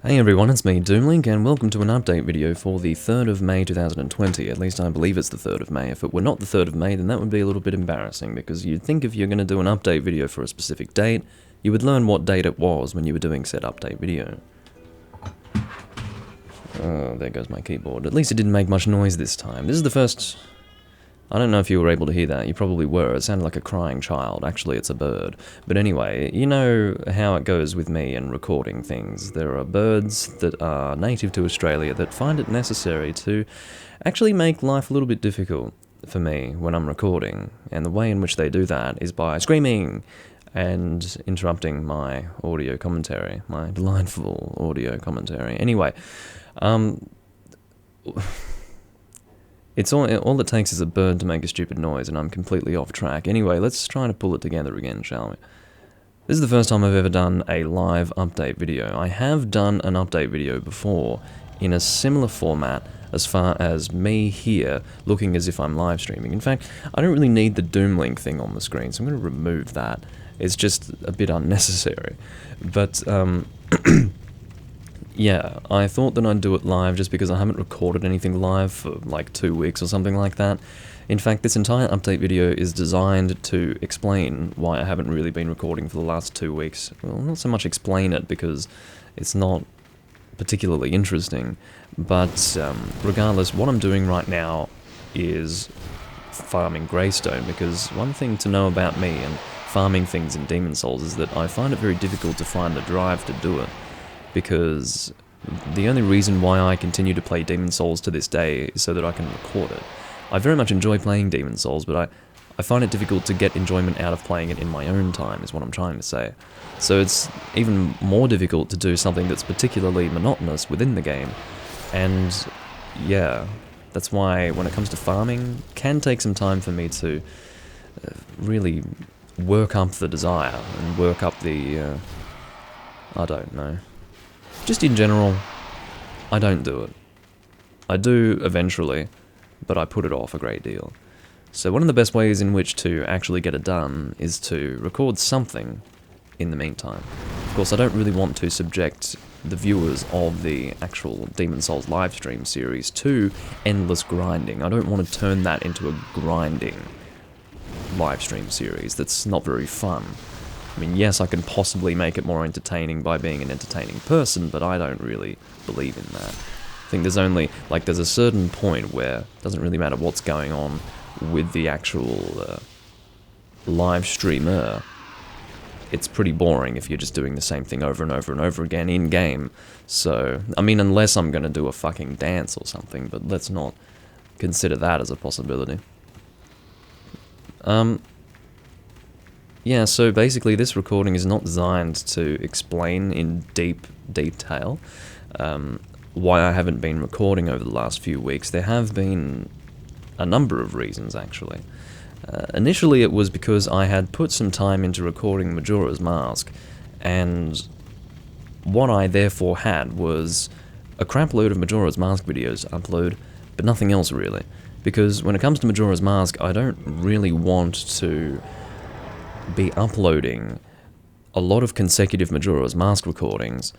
Hey everyone, it's me, Doomlink, and welcome to an update video for the 3rd of May 2020. At least I believe it's the 3rd of May. If it were not the 3rd of May, then that would be a little bit embarrassing, because you'd think if you're going to do an update video for a specific date, you would learn what date it was when you were doing said update video. Oh, there goes my keyboard. At least it didn't make much noise this time. This is the first... I don't know if you were able to hear that. You probably were. It sounded like a crying child. Actually, it's a bird. But anyway, you know how it goes with me and recording things. There are birds that are native to Australia that find it necessary to actually make life a little bit difficult for me when I'm recording. And the way in which they do that is by screaming and interrupting my audio commentary, my delightful audio commentary. Anyway, it's all it takes is a bird to make a stupid noise, and I'm completely off track. Anyway, let's try to pull it together again, shall we? This is the first time I've ever done a live update video. I have done an update video before in a similar format as far as me here looking as if I'm live streaming. In fact, I don't really need the Doomlink thing on the screen, so I'm going to remove that. It's just a bit unnecessary. But, yeah, I thought that I'd do it live just because I haven't recorded anything live for like 2 weeks or something like that. In fact, this entire update video is designed to explain why I haven't really been recording for the last 2 weeks. Well, not so much explain it because it's not particularly interesting, but regardless, what I'm doing right now is farming Greystone, because one thing to know about me and farming things in Demon Souls is that I find it very difficult to find the drive to do it. Because the only reason why I continue to play Demon Souls to this day is so that I can record it. I very much enjoy playing Demon Souls, but I find it difficult to get enjoyment out of playing it in my own time, is what I'm trying to say. So it's even more difficult to do something that's particularly monotonous within the game. And yeah, that's why when it comes to farming, it can take some time for me to really work up the desire and work up the... I don't know. Just in general, I don't do it. I do eventually, but I put it off a great deal. So one of the best ways in which to actually get it done is to record something in the meantime. Of course, I don't really want to subject the viewers of the actual Demon Souls livestream series to endless grinding. I don't want to turn that into a grinding livestream series. That's not very fun. I mean, yes, I can possibly make it more entertaining by being an entertaining person, but I don't really believe in that. I think there's a certain point where it doesn't really matter what's going on with the actual live streamer. It's pretty boring if you're just doing the same thing over and over and over again in-game. So, I mean, unless I'm going to do a fucking dance or something, but let's not consider that as a possibility. Yeah, so basically this recording is not designed to explain in deep detail why I haven't been recording over the last few weeks. There have been a number of reasons, actually. Initially it was because I had put some time into recording Majora's Mask, and what I therefore had was a crap load of Majora's Mask videos to upload, but nothing else really. Because when it comes to Majora's Mask, I don't really want to be uploading a lot of consecutive Majora's Mask recordings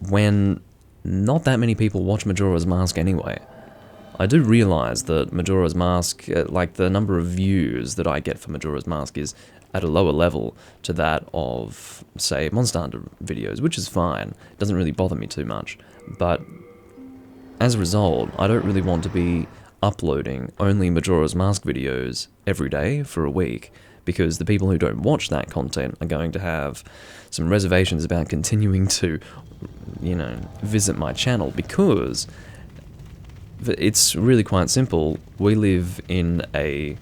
when not that many people watch Majora's Mask anyway. I do realize that Majora's Mask, like the number of views that I get for Majora's Mask is at a lower level to that of, say, Monster Hunter videos, which is fine. It doesn't really bother me too much. But as a result, I don't really want to be uploading only Majora's Mask videos every day for a week, because the people who don't watch that content are going to have some reservations about continuing to, you know, visit my channel, because it's really quite simple. We live in an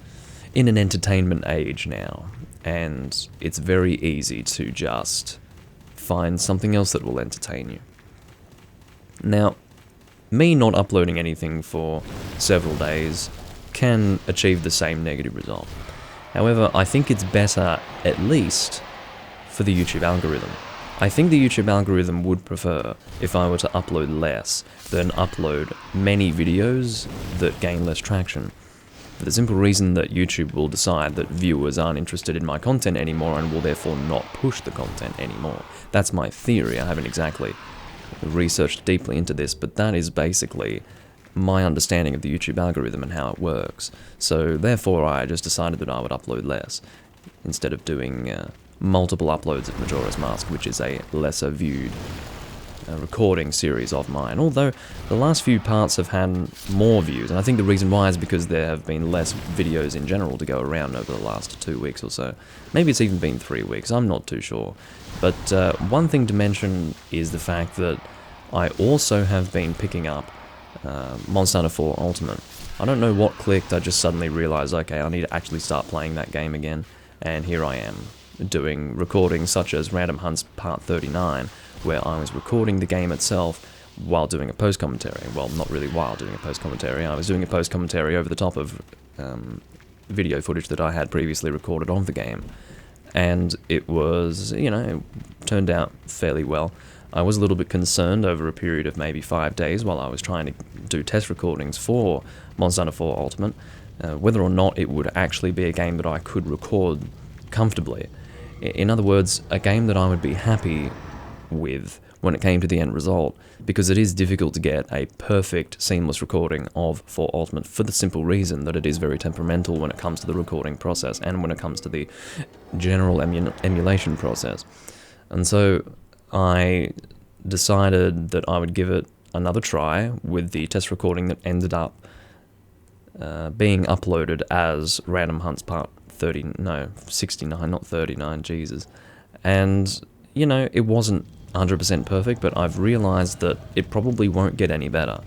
entertainment age now, and it's very easy to just find something else that will entertain you. Now, me not uploading anything for several days can achieve the same negative result. However, I think it's better, at least, for the YouTube algorithm. I think the YouTube algorithm would prefer if I were to upload less than upload many videos that gain less traction. For the simple reason that YouTube will decide that viewers aren't interested in my content anymore and will therefore not push the content anymore. That's my theory. I haven't exactly researched deeply into this, but that is basically my understanding of the YouTube algorithm and how it works. So therefore I just decided that I would upload less, instead of doing multiple uploads of Majora's Mask, which is a lesser viewed recording series of mine. Although the last few parts have had more views, and I think the reason why is because there have been less videos in general to go around over the last 2 weeks or so. Maybe it's even been 3 weeks, I'm not too sure. But one thing to mention is the fact that I also have been picking up Monster Hunter 4 Ultimate. I don't know what clicked, I just suddenly realized, okay, I need to actually start playing that game again, and here I am, doing recordings such as Random Hunts Part 39, where I was recording the game itself while doing a post-commentary. Well, not really while doing a post-commentary, I was doing a post-commentary over the top of video footage that I had previously recorded of the game, and it was, you know, it turned out fairly well. I was a little bit concerned over a period of maybe 5 days while I was trying to do test recordings for Monster Hunter 4 Ultimate, whether or not it would actually be a game that I could record comfortably. In other words, a game that I would be happy with when it came to the end result, because it is difficult to get a perfect, seamless recording of 4 Ultimate for the simple reason that it is very temperamental when it comes to the recording process and when it comes to the general emulation process. And so I decided that I would give it another try with the test recording that ended up being uploaded as Random Hunts Part 69, not 39, Jesus. And, you know, it wasn't 100% perfect, but I've realized that it probably won't get any better.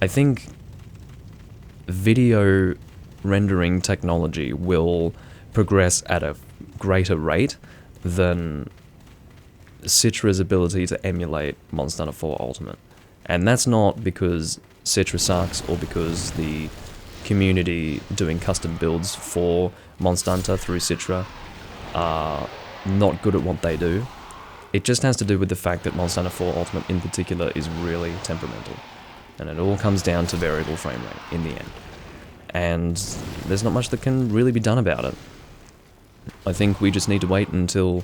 I think video rendering technology will progress at a greater rate than Citra's ability to emulate Monster Hunter 4 Ultimate. And that's not because Citra sucks or because the community doing custom builds for Monster Hunter through Citra are not good at what they do. It just has to do with the fact that Monster Hunter 4 Ultimate in particular is really temperamental. And it all comes down to variable frame rate in the end. And there's not much that can really be done about it. I think we just need to wait until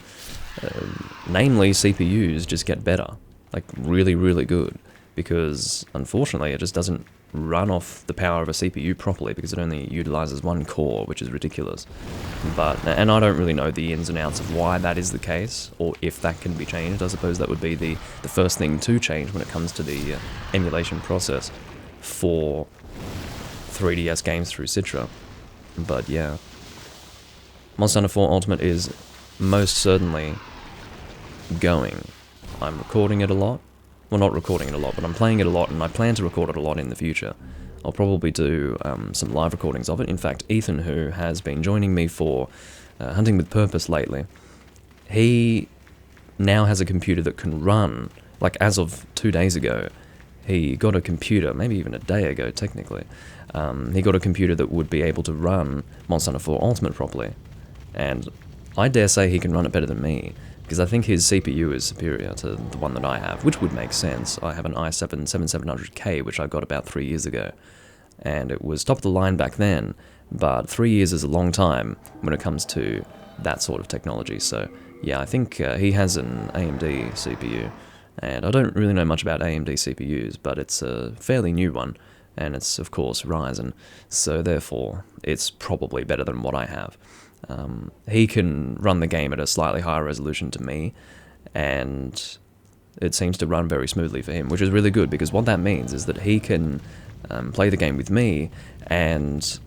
namely CPUs just get better, like really, really good, because unfortunately it just doesn't run off the power of a CPU properly because it only utilizes one core, which is ridiculous. And I don't really know the ins and outs of why that is the case, or if that can be changed. I suppose that would be the first thing to change when it comes to the emulation process for 3DS games through Citra. But yeah, Monster Hunter 4 Ultimate is most certainly going. I'm recording it a lot. Well, not recording it a lot, but I'm playing it a lot, and I plan to record it a lot in the future. I'll probably do some live recordings of it. In fact, Ethan, who has been joining me for Hunting with Purpose lately, he now has a computer that can run, like as of 2 days ago, he got a computer, maybe even a day ago technically, he got a computer that would be able to run Monster Hunter 4 Ultimate properly. And I dare say he can run it better than me, because I think his CPU is superior to the one that I have, which would make sense. I have an i7-7700K, which I got about 3 years ago, and it was top of the line back then, but 3 years is a long time when it comes to that sort of technology. So yeah, I think he has an AMD CPU, and I don't really know much about AMD CPUs, but it's a fairly new one, and it's of course Ryzen, so therefore it's probably better than what I have. He can run the game at a slightly higher resolution to me, and it seems to run very smoothly for him, which is really good, because what that means is that he can play the game with me, and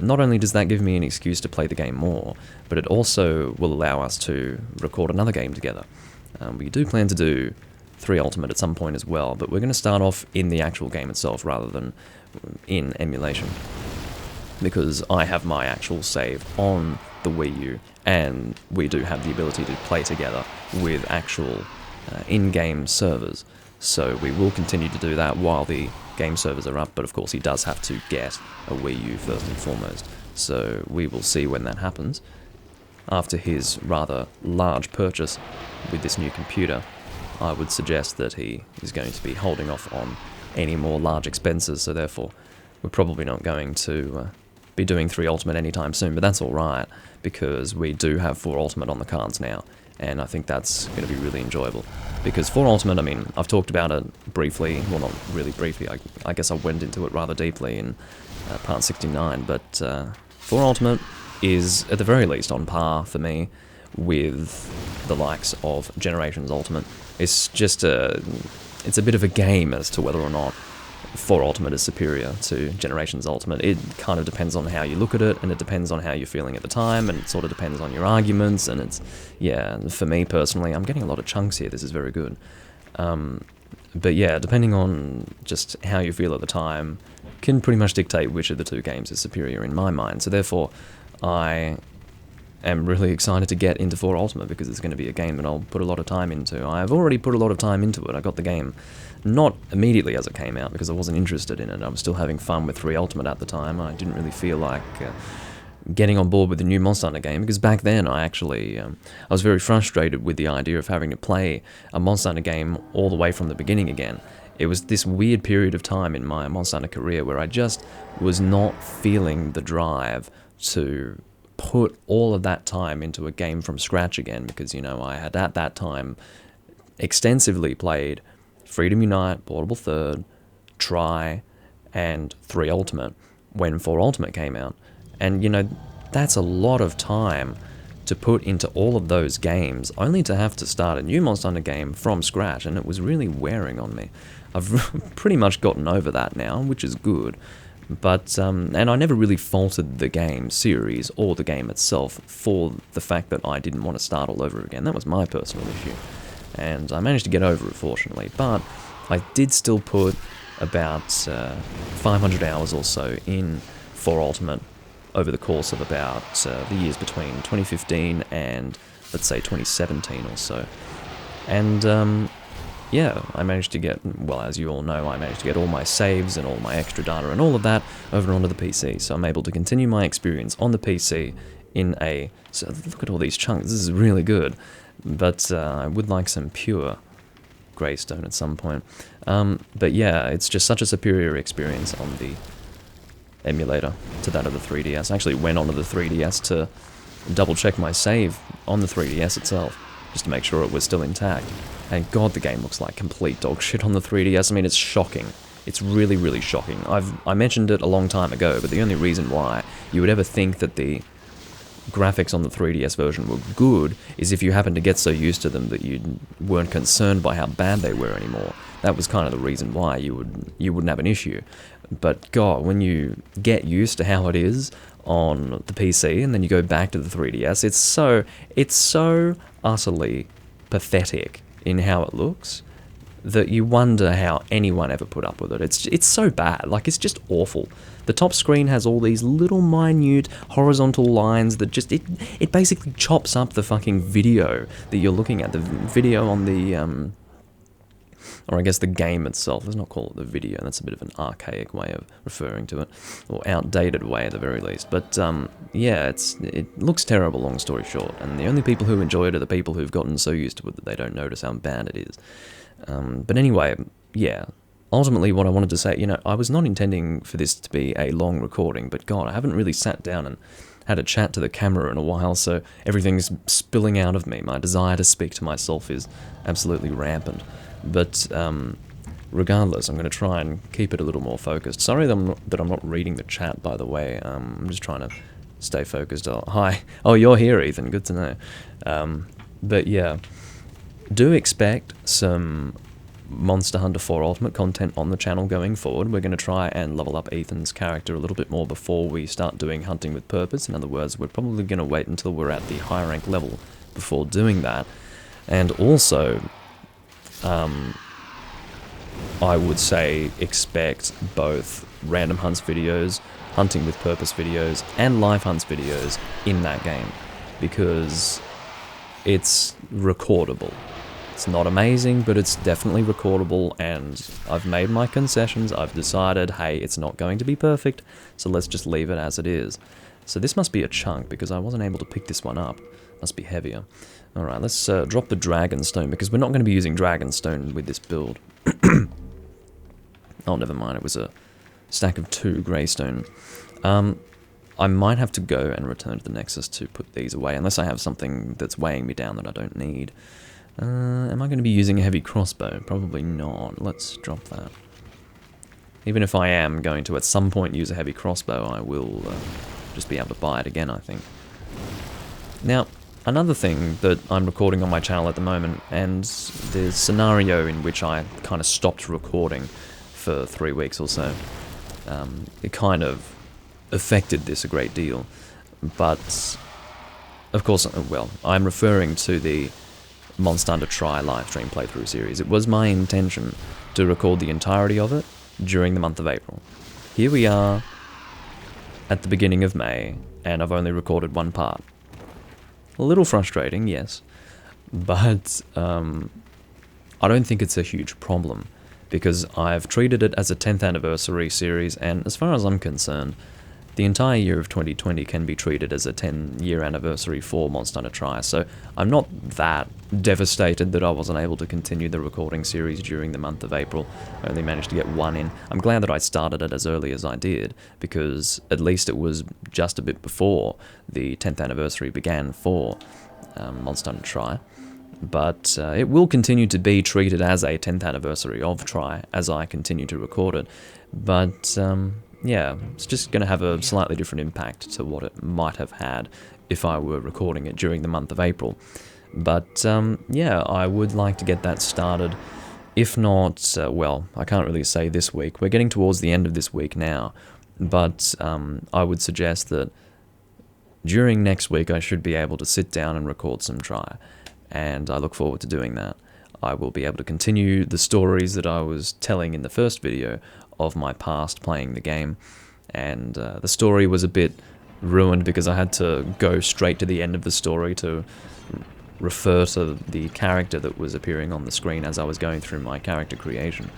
not only does that give me an excuse to play the game more, but it also will allow us to record another game together. We do plan to do 3 Ultimate at some point as well, but we're going to start off in the actual game itself rather than in emulation, because I have my actual save on the Wii U, and we do have the ability to play together with actual in-game servers. So we will continue to do that while the game servers are up, but of course he does have to get a Wii U first and foremost. So we will see when that happens. After his rather large purchase with this new computer, I would suggest that he is going to be holding off on any more large expenses, so therefore we're probably not going to be doing 3 Ultimate anytime soon, but that's alright, because we do have 4 Ultimate on the cards now, and I think that's going to be really enjoyable. Because for Ultimate, I mean, I've talked about it briefly, well, not really briefly, I guess I went into it rather deeply in part 69, but for Ultimate is, at the very least, on par for me with the likes of Generations Ultimate. It's just it's a bit of a game as to whether or not 4 Ultimate is superior to Generations Ultimate. It kind of depends on how you look at it, and it depends on how you're feeling at the time, and it sort of depends on your arguments, and it's, yeah, for me personally, I'm getting a lot of chunks here, this is very good. But yeah, depending on just how you feel at the time, can pretty much dictate which of the two games is superior in my mind, so therefore, I am really excited to get into 4 Ultimate, because it's going to be a game that I'll put a lot of time into. I've already put a lot of time into it. I got the game not immediately as it came out, because I wasn't interested in it. I was still having fun with 3 Ultimate at the time. I didn't really feel like getting on board with the new Monster Hunter game, because back then I actually, I was very frustrated with the idea of having to play a Monster Hunter game all the way from the beginning again. It was this weird period of time in my Monster Hunter career where I just was not feeling the drive to put all of that time into a game from scratch again, because, you know, I had at that time extensively played Freedom Unite, Portable Third, Try, and 3 Ultimate when 4 Ultimate came out. And, you know, that's a lot of time to put into all of those games, only to have to start a new Monster Hunter game from scratch, and it was really wearing on me. I've pretty much gotten over that now, which is good. But, and I never really faulted the game series or the game itself for the fact that I didn't want to start all over again. That was my personal issue. And I managed to get over it, fortunately. But I did still put about 500 hours or so in 4 Ultimate over the course of about the years between 2015 and, let's say, 2017 or so. And, yeah, I managed to get, well, as you all know, I managed to get all my saves and all my extra data and all of that over onto the PC, so I'm able to continue my experience on the PC in a, so look at all these chunks, this is really good, but I would like some pure Greystone at some point. But yeah, it's just such a superior experience on the emulator to that of the 3DS. I actually went onto the 3DS to double check my save on the 3DS itself, just to make sure it was still intact. And god, the game looks like complete dog shit on the 3DS. I mean, it's shocking. It's really, really shocking. I mentioned it a long time ago, but the only reason why you would ever think that the graphics on the 3DS version were good is if you happened to get so used to them that you weren't concerned by how bad they were anymore. That was kind of the reason why you wouldn't have an issue. But god, when you get used to how it is on the PC and then you go back to the 3DS, it's so utterly pathetic in how it looks that you wonder how anyone ever put up with it. It's so bad, like it's just awful. The top screen has all these little minute horizontal lines that just, it basically chops up the fucking video that you're looking at. The video on the, or I guess the game itself. Let's not call it the video, that's a bit of an archaic way of referring to it, or outdated way at the very least. But yeah, it looks terrible, long story short, and the only people who enjoy it are the people who've gotten so used to it that they don't notice how bad it is. But anyway, yeah, ultimately what I wanted to say, you know, I was not intending for this to be a long recording, but god, I haven't really sat down and had a chat to the camera in a while, so everything's spilling out of me. My desire to speak to myself is absolutely rampant. But regardless, I'm going to try and keep it a little more focused. Sorry that I'm not reading the chat, by the way. I'm just trying to stay focused. Oh, hi. Oh, you're here, Ethan. Good to know. But yeah, do expect some Monster Hunter 4 Ultimate content on the channel going forward. We're going to try and level up Ethan's character a little bit more before we start doing Hunting with Purpose. In other words, we're probably going to wait until we're at the high rank level before doing that. And also, I would say expect both Random Hunts videos, Hunting with Purpose videos, and Live Hunts videos in that game, because it's recordable. It's not amazing, but it's definitely recordable, and I've made my concessions. I've decided, hey, it's not going to be perfect, so let's just leave it as it is. So this must be a chunk, because I wasn't able to pick this one up. Must be heavier. Alright, let's drop the Dragonstone, because we're not going to be using Dragonstone with this build. Oh, never mind, it was a stack of 2 Greystone. I might have to go and return to the Nexus to put these away, unless I have something that's weighing me down that I don't need. Am I going to be using a heavy crossbow? Probably not. Let's drop that. Even if I am going to at some point use a heavy crossbow, I will just be able to buy it again, I think. Now, another thing that I'm recording on my channel at the moment, and the scenario in which I kind of stopped recording for 3 weeks or so, it kind of affected this a great deal. But, of course, well, I'm referring to the Monster Hunter Tri livestream playthrough series. It was my intention to record the entirety of it during the month of April. Here we are at the beginning of May, and I've only recorded one part. A little frustrating, yes, but I don't think it's a huge problem, because I've treated it as a 10th anniversary series, and as far as I'm concerned, the entire year of 2020 can be treated as a 10-year anniversary for Monster Hunter Tri, so I'm not that devastated that I wasn't able to continue the recording series during the month of April. I only managed to get one in. I'm glad that I started it as early as I did, because at least it was just a bit before the 10th anniversary began for Monster Hunter Tri. But it will continue to be treated as a 10th anniversary of Tri as I continue to record it, but yeah, it's just going to have a slightly different impact to what it might have had if I were recording it during the month of April. But yeah, I would like to get that started. If not, well, I can't really say this week. We're getting towards the end of this week now, but I would suggest that during next week I should be able to sit down and record some Tri, and I look forward to doing that. I will be able to continue the stories that I was telling in the first video of my past playing the game, and the story was a bit ruined because I had to go straight to the end of the story to refer to the character that was appearing on the screen as I was going through my character creation.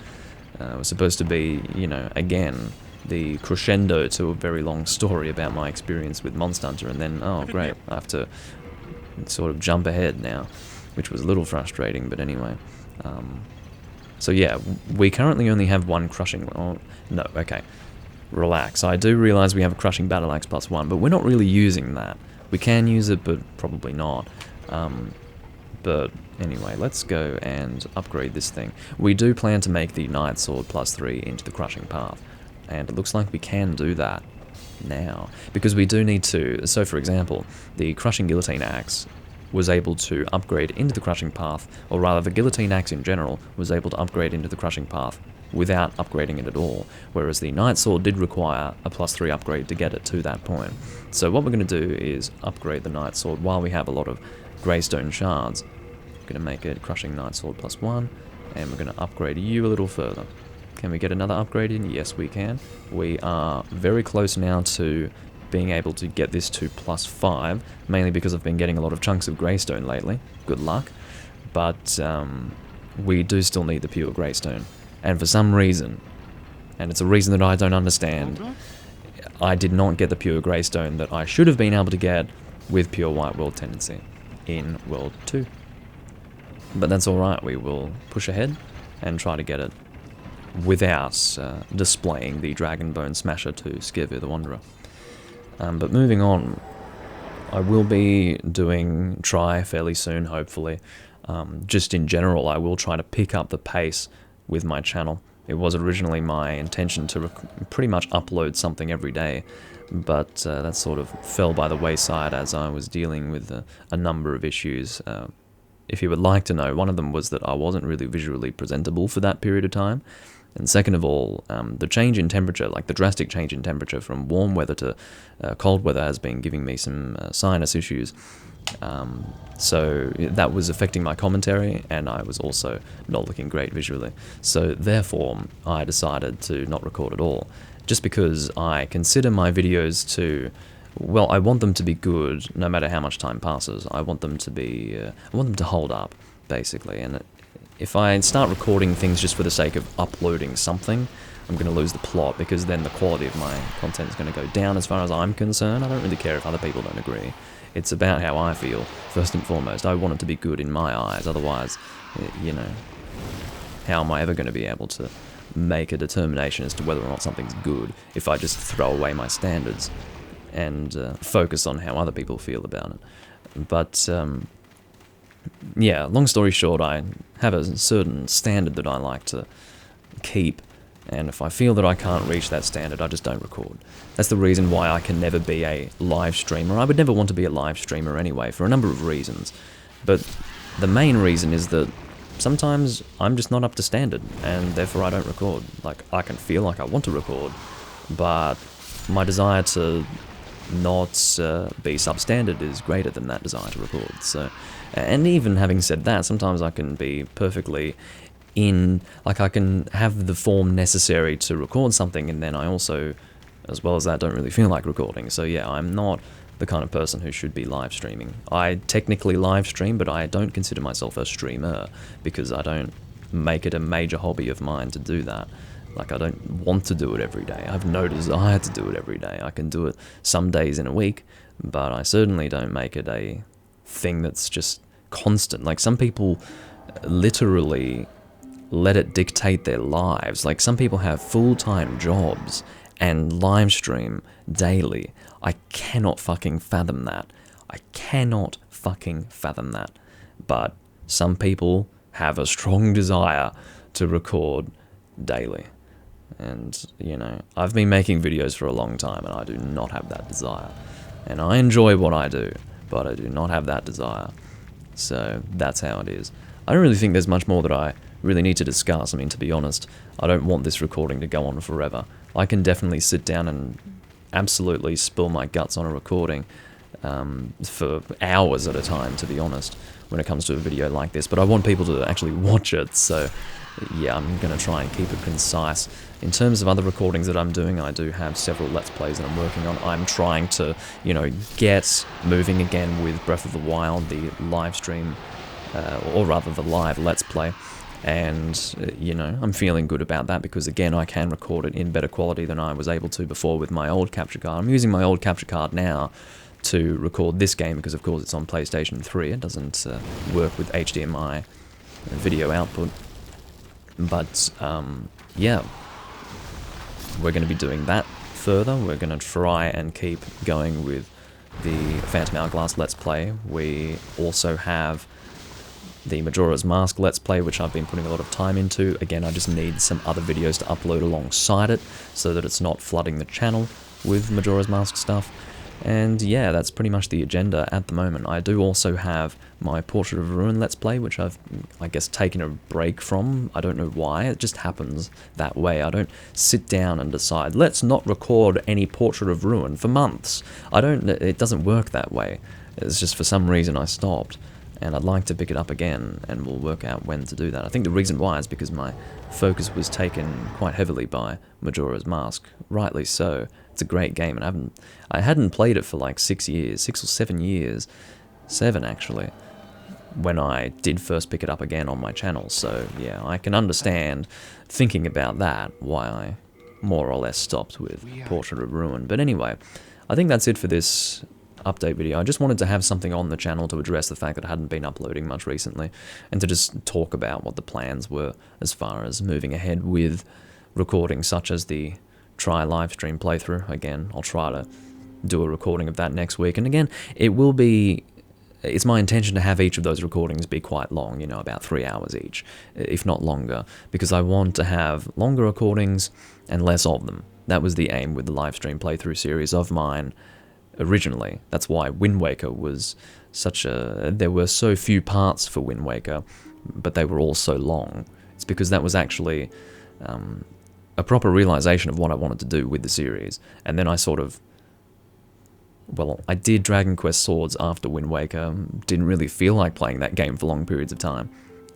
It was supposed to be, you know, again, the crescendo to a very long story about my experience with Monster Hunter, and then, oh great, I have to sort of jump ahead now, which was a little frustrating, but anyway. So yeah, we currently only have one crushing... Oh, no, okay. Relax. I do realize we have a crushing battle axe +1, but we're not really using that. We can use it, but probably not. But anyway, let's go and upgrade this thing. We do plan to make the Knight Sword +3 into the crushing path, and it looks like we can do that now, because we do need to... So for example, the crushing guillotine axe was able to upgrade into the crushing path, or rather the guillotine axe in general was able to upgrade into the crushing path without upgrading it at all, whereas the Knight Sword did require a +3 upgrade to get it to that point. So what we're going to do is upgrade the Knight Sword while we have a lot of Greystone shards. We're going to make it crushing Knight Sword +1, and we're going to upgrade you a little further. Can we get another upgrade in? Yes, we can. We are very close now to being able to get this to +5, mainly because I've been getting a lot of chunks of Greystone lately. Good luck. But we do still need the pure Greystone. And for some reason, and it's a reason that I don't understand, I did not get the pure Greystone that I should have been able to get with pure White World Tendency in World 2. But that's alright, we will push ahead and try to get it without displaying the Dragonbone Smasher to Skirvir the Wanderer. But moving on, I will be doing Tri fairly soon, hopefully. Just in general, I will try to pick up the pace with my channel. It was originally my intention to pretty much upload something every day, but that sort of fell by the wayside as I was dealing with a number of issues. If you would like to know, one of them was that I wasn't really visually presentable for that period of time. And second of all, the change in temperature, like the drastic change in temperature from warm weather to cold weather, has been giving me some sinus issues. So that was affecting my commentary, and I was also not looking great visually. So therefore, I decided to not record at all, just because I consider my videos to... Well, I want them to be good no matter how much time passes. I want them to be... I want them to hold up, basically, and if I start recording things just for the sake of uploading something, I'm going to lose the plot, because then the quality of my content is going to go down as far as I'm concerned. I don't really care if other people don't agree. It's about how I feel, first and foremost. I want it to be good in my eyes, otherwise, you know, how am I ever going to be able to make a determination as to whether or not something's good if I just throw away my standards? and focus on how other people feel about it. But yeah, long story short, I have a certain standard that I like to keep, and if I feel that I can't reach that standard, I just don't record. That's the reason why I can never be a live streamer. I would never want to be a live streamer anyway, for a number of reasons. But the main reason is that sometimes I'm just not up to standard, and therefore I don't record. Like, I can feel like I want to record, but my desire to not be substandard is greater than that desire to record. So, and even having said that, sometimes I can be perfectly like I can have the form necessary to record something, and then I also, as well as that, don't really feel like recording. So yeah, I'm not the kind of person who should be live streaming. I technically live stream, but I don't consider myself a streamer, because I don't make it a major hobby of mine to do that. Like, I don't want to do it every day. I have no desire to do it every day. I can do it some days in a week, but I certainly don't make it a thing that's just constant. Like, some people literally let it dictate their lives. Like, some people have full-time jobs and live stream daily. I cannot fucking fathom that. I cannot fucking fathom that. But some people have a strong desire to record daily. And, you know, I've been making videos for a long time, and I do not have that desire. And I enjoy what I do, but I do not have that desire. So that's how it is. I don't really think there's much more that I really need to discuss. I mean, to be honest, I don't want this recording to go on forever. I can definitely sit down and absolutely spill my guts on a recording for hours at a time, to be honest, when it comes to a video like this. But I want people to actually watch it, so yeah, I'm going to try and keep it concise. In terms of other recordings that I'm doing, I do have several Let's Plays that I'm working on. I'm trying to, you know, get moving again with Breath of the Wild, the live stream, or rather the live Let's Play. And, you know, I'm feeling good about that because, again, I can record it in better quality than I was able to before with my old capture card. I'm using my old capture card now to record this game because, of course, it's on PlayStation 3. It doesn't work with HDMI video output. But, yeah, we're going to be doing that further. We're going to try and keep going with the Phantom Hourglass Let's Play. We also have the Majora's Mask Let's Play, which I've been putting a lot of time into. Again, I just need some other videos to upload alongside it so that it's not flooding the channel with Majora's Mask stuff. And yeah, that's pretty much the agenda at the moment. I do also have my Portrait of Ruin Let's Play, which I've, I guess, taken a break from. I don't know why, it just happens that way. I don't sit down and decide, let's not record any Portrait of Ruin for months. It doesn't work that way. It's just for some reason I stopped. And I'd like to pick it up again, and we'll work out when to do that. I think the reason why is because my focus was taken quite heavily by Majora's Mask. Rightly so. It's a great game, and I hadn't played it for like 6 years, 6 or 7 years, 7 actually, when I did first pick it up again on my channel. So yeah, I can understand, thinking about that, why I more or less stopped with Portrait of Ruin. But anyway, I think that's it for this update video. I just wanted to have something on the channel to address the fact that I hadn't been uploading much recently, and to just talk about what the plans were as far as moving ahead with recording, such as the try live stream playthrough. Again, I'll try to do a recording of that next week, and again, it's my intention to have each of those recordings be quite long, you know, about 3 hours each, if not longer, because I want to have longer recordings and less of them. That was the aim with the live stream playthrough series of mine originally. That's why Wind Waker was there were so few parts for Wind Waker, but they were all so long. It's because that was actually a proper realization of what I wanted to do with the series. And then I I did Dragon Quest Swords after Wind Waker, didn't really feel like playing that game for long periods of time,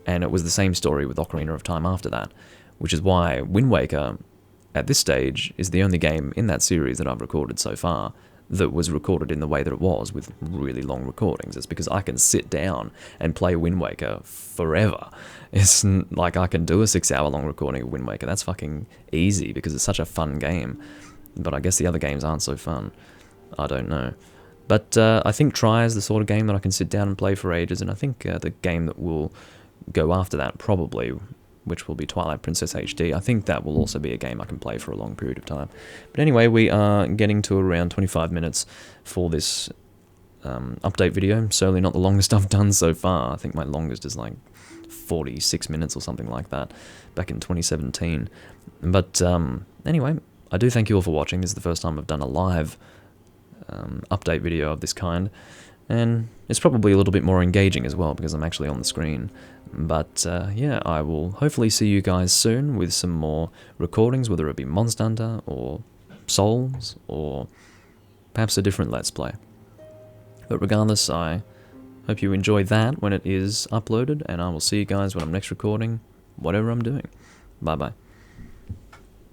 and it was the same story with Ocarina of Time after that, which is why Wind Waker, at this stage, is the only game in that series that I've recorded so far that was recorded in the way that it was, with really long recordings. It's because I can sit down and play Wind Waker forever. It's like I can do a 6-hour long recording of Wind Waker. That's fucking easy because it's such a fun game. But I guess the other games aren't so fun. I don't know. But I think Try is the sort of game that I can sit down and play for ages, and I think the game that will go after that probably which will be Twilight Princess HD. I think that will also be a game I can play for a long period of time. But anyway, we are getting to around 25 minutes for this update video. Certainly not the longest I've done so far. I think my longest is like 46 minutes or something like that, back in 2017. But anyway, I do thank you all for watching. This is the first time I've done a live update video of this kind, and it's probably a little bit more engaging as well because I'm actually on the screen. But yeah, I will hopefully see you guys soon with some more recordings, whether it be Monster Hunter or Souls or perhaps a different Let's Play. But regardless, I hope you enjoy that when it is uploaded, and I will see you guys when I'm next recording whatever I'm doing. Bye bye.